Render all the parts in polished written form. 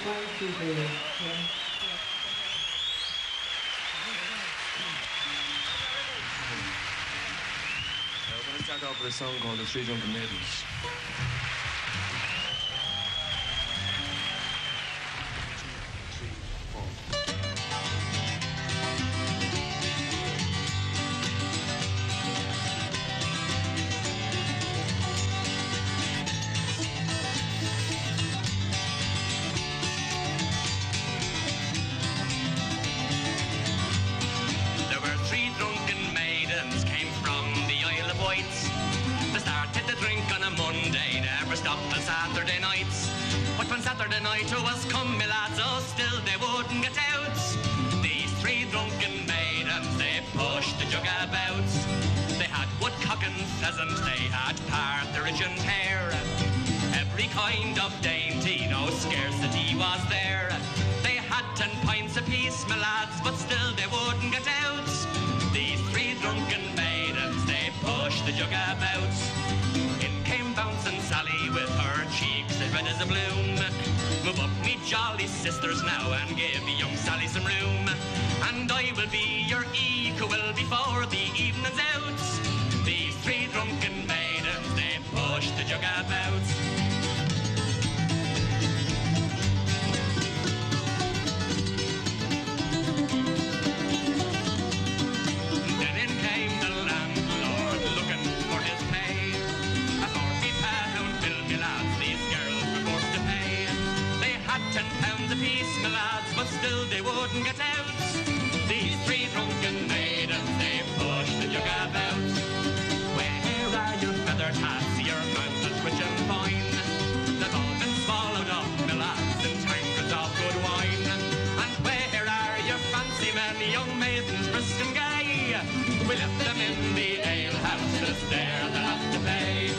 We're going to start off with a song called The Three Drunken Maidens. Saturday nights. But when Saturday night was come, me lads, oh, still they wouldn't get out. These three drunken maidens, they pushed the jug about. They had woodcock and pheasant, they had partridge and hare. Every kind of dainty, no scarcity was there. They had 10 pints apiece, me lads, but still they wouldn't get out. These three drunken maidens, they pushed the jug about. Came bouncing Sally with her cheeks as red as a bloom. Move up, me jolly sisters now, and give young Sally some room. And I will be your equal before the evening's out. These three drunken maidens, they push the jug about. Then in came the landlord looking for his pay. £10 apiece, my lads, but still they wouldn't get out. These three drunken maidens, they pushed the jug about. Where are your feathered hats, your mantles rich and fine? They've all been swallowed up, my lads, in tankards of good wine. And where are your fancy men, young maidens brisk and gay? We left them in the alehouse, 'cause there they'll have to pay.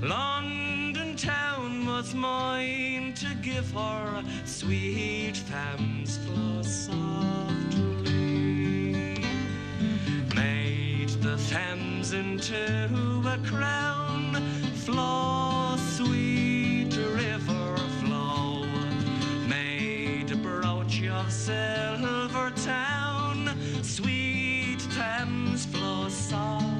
London town was mine to give her, sweet Thames flow softly. Made the Thames into a crown, flow, sweet river flow. Made a brooch of silver town, sweet Thames flow softly.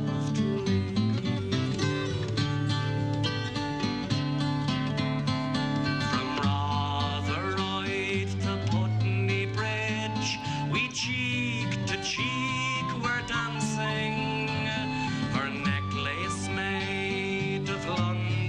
Cheek to cheek we're dancing, her necklace made of London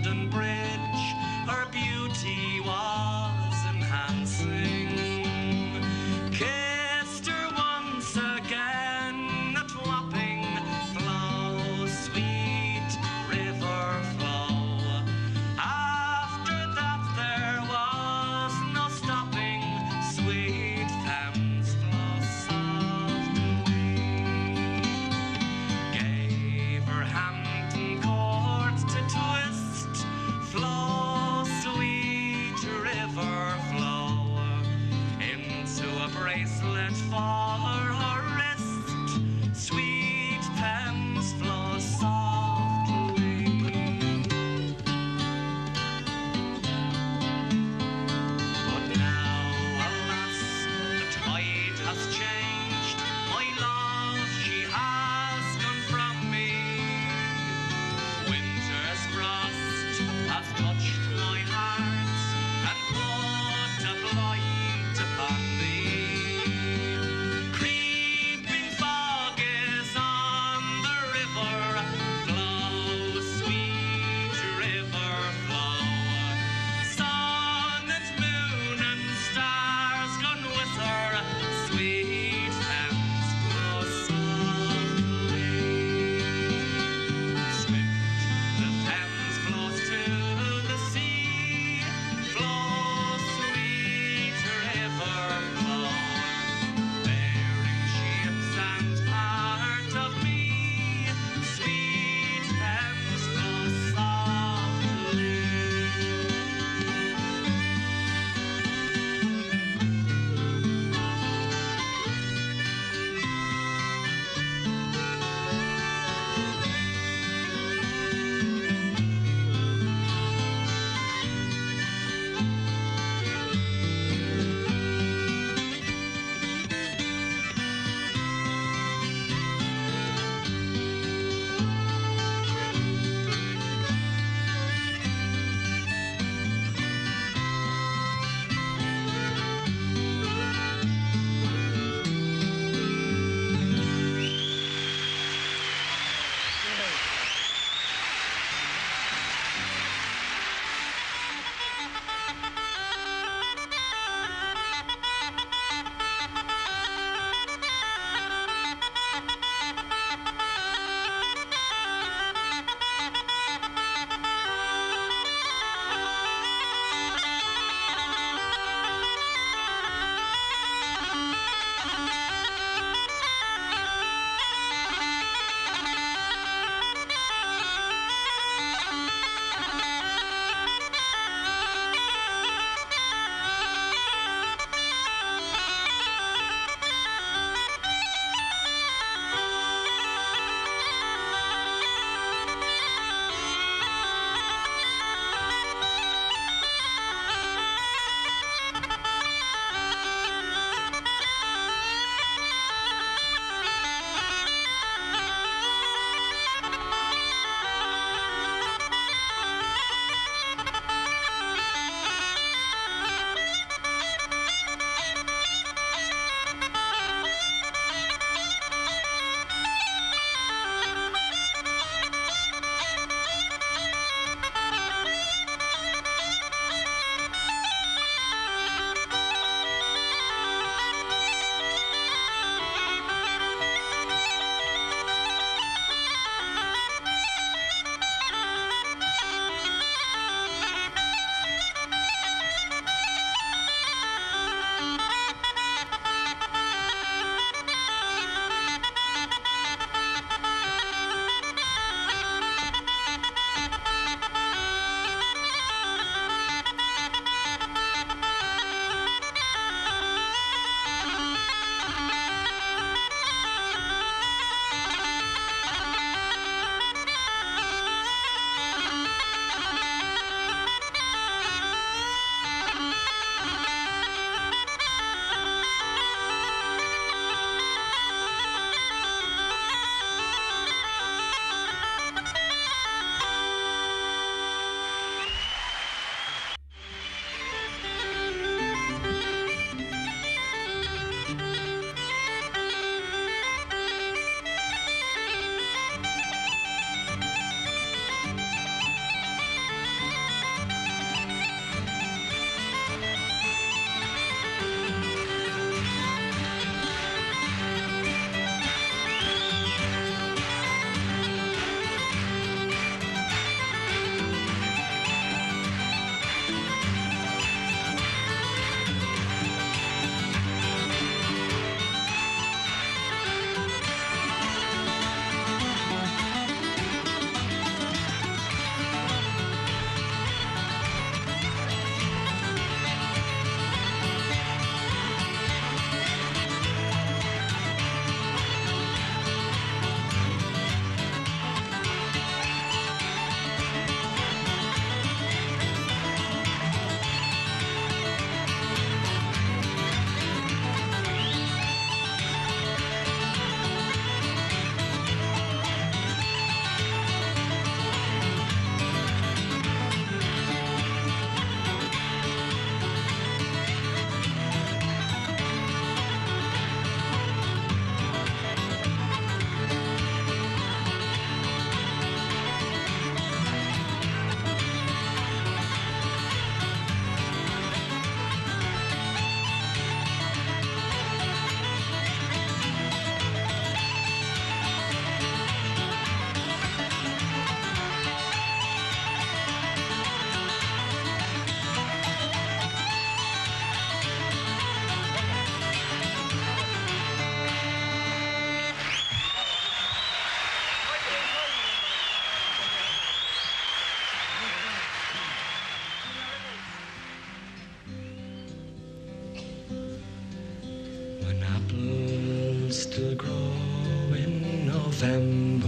November,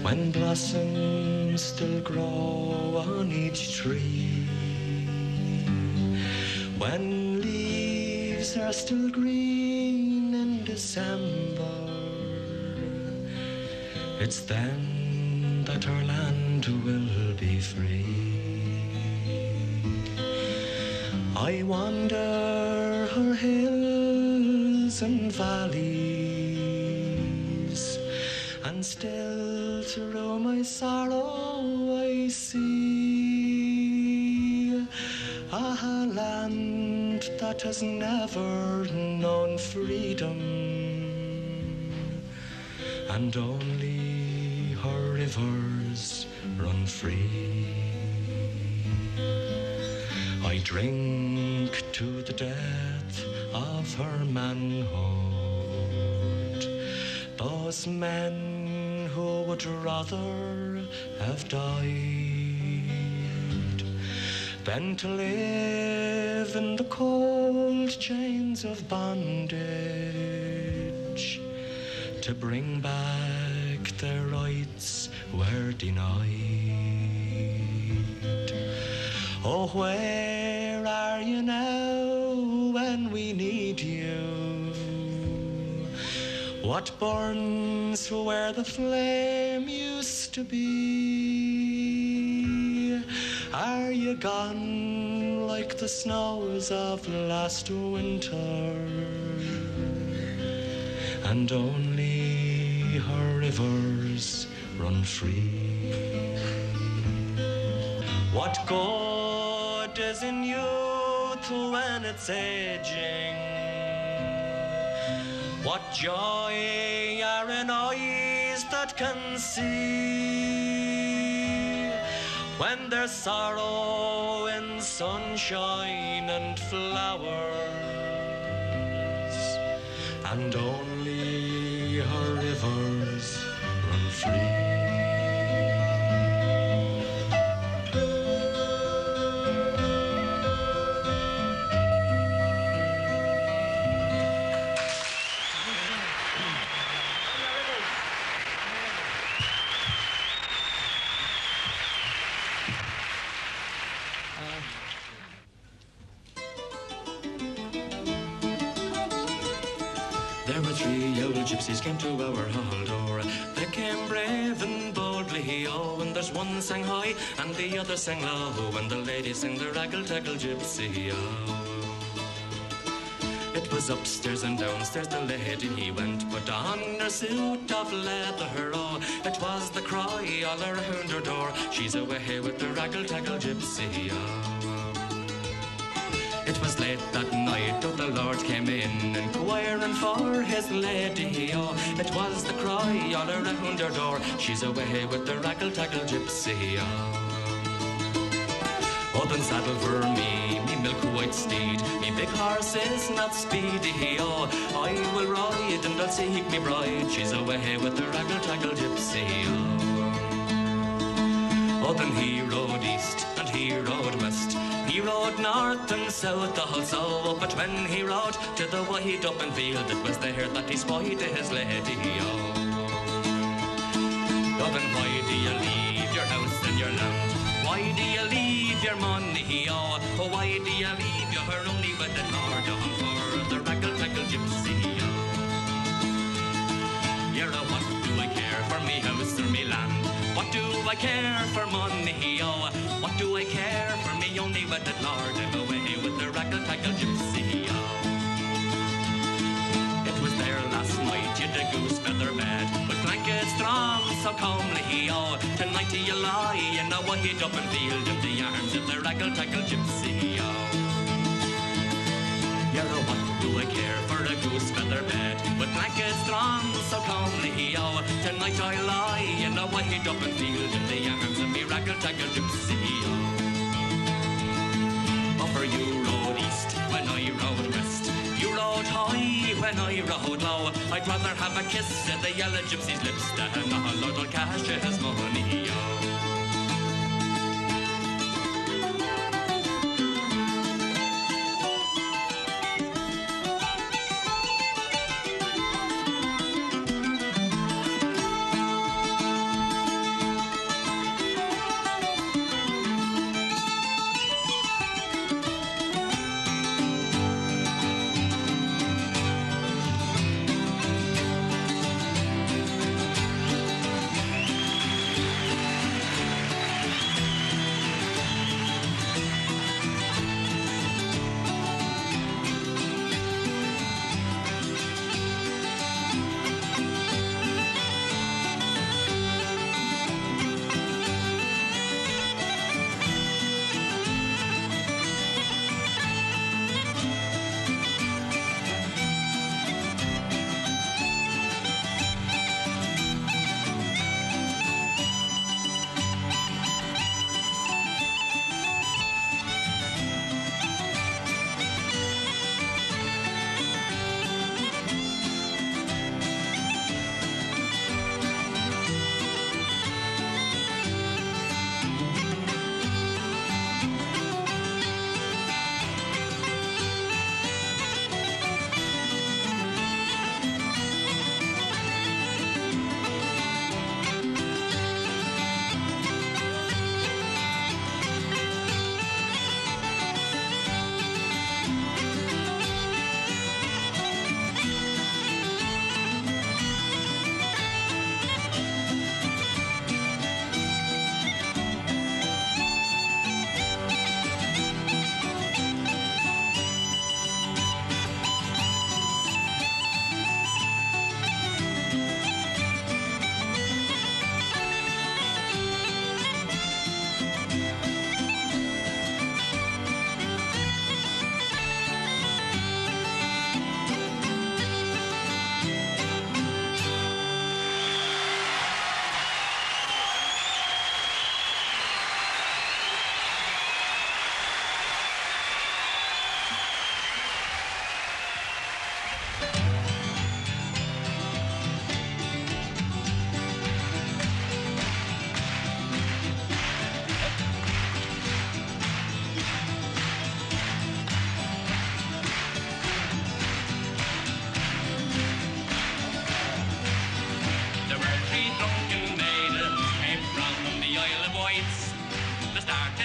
when blossoms still grow on each tree, when leaves are still green in December, it's then that our land will be free. I wander her hills and valleys, and still through my sorrow I see a land that has never known freedom, and only her rivers run free. I drink to the death of her manhood, those men who would rather have died than to live in the cold chains of bondage, to bring back their rights were denied. Oh, where are you now when we need you? What burns where the flame used to be? Are you gone like the snows of last winter, and only her rivers run free? What good is in youth when it's aging? What joy are in eyes that can see, when there's sorrow in sunshine and flowers, and only her rivers run free? There were 3 old gypsies came to our hall door. They came brave and boldly, oh, and there's one sang high and the other sang low, and the lady sang the raggle-taggle gypsy, oh. It was upstairs and downstairs the lady went, put on her suit of leather, oh. It was the cry all around her door, she's away with the raggle-taggle gypsy, oh. It was late that night, oh, the Lord came in, inquiring for his lady, oh. It was the cry all around her door, she's away with the raggle-taggle gypsy, oh. Oh, then saddle for me milk-white steed, me big horse is not speedy, oh. I will ride and I'll seek me bride, she's away with the raggle-taggle gypsy, oh. Oh, then he rode east and he rode west, he rode north and south also, but when he rode to the wide open field, it was there that he spied his lady, oh. Oh, then why do you leave your house and your land? Why do you leave your money, oh? Oh, why do you leave your only wedded lord, oh, for the raggle-taggle gypsy, oh? You're a what do I care for me house or me land? What do I care for money, oh? What do I care for me only wedded lord? I'm away with the raggle-taggle gypsy, oh. It was there last night, you'd a goose feather bed, with blankets drawn so comely, oh. Tonight you lie in a wide open field in the arms of the raggle-taggle gypsy, oh. You're a what do I care for a goose feather bed, with blankets drawn so comely, oh. Tonight I lie in a wide open field in the arms of me raggle-taggle gypsy, oh. Oh, for you rode east when I rode west, you rode high when I rode low. I'd rather have a kiss of the yellow gypsy's lips than a lord will cash his money, oh.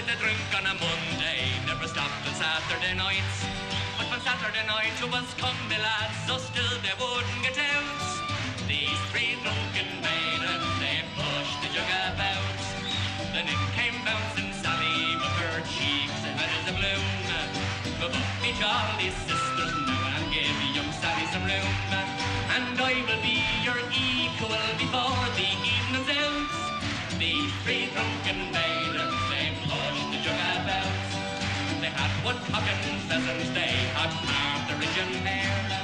they drink on a Monday, never stopped on Saturday nights. But when Saturday night was come, me lads, so still they wouldn't get out. These three drunken maidens, they pushed the jug about. Then in came bouncing Sally with her cheeks red as a bloom. But me jolly sisters now and give young Sally some room. And I will be your equal before the evening's out. These three drunken maidens, they pushed the jug about. They had woodcock and pheasants, they had partridge and hare.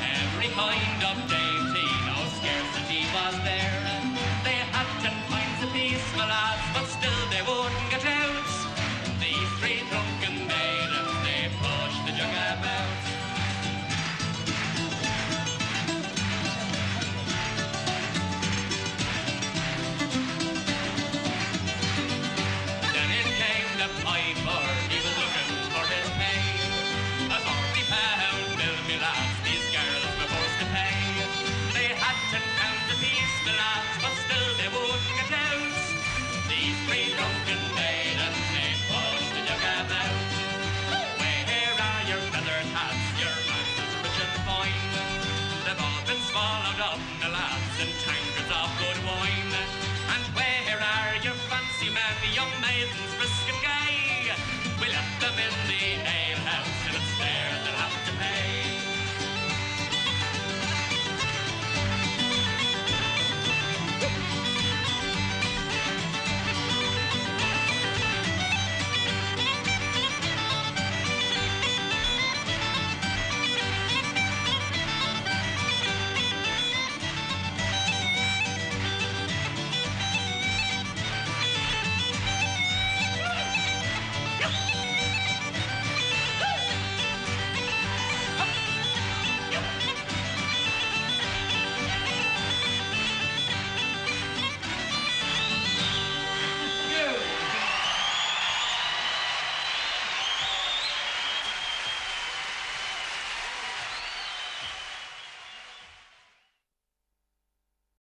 Every kind of dainty, no scarcity was there. They had 10 pints apiece, my lads, but still they wouldn't get out. These three drunken maidens, they pushed the jug about. Then in came the piper, he was looking for his pay. A 40-pound bill, me lads, these girls were forced to pay. They had 10 pounds apiece, the lads, but still they wouldn't get out. These three drunken maidens, they pushed the jug about. Where are your feathered hats, your mantles rich and fine? They've all been swallowed up, the lads, in tankards of good wine. And where are your fancy men, young maidens brisk and gay? We left them in the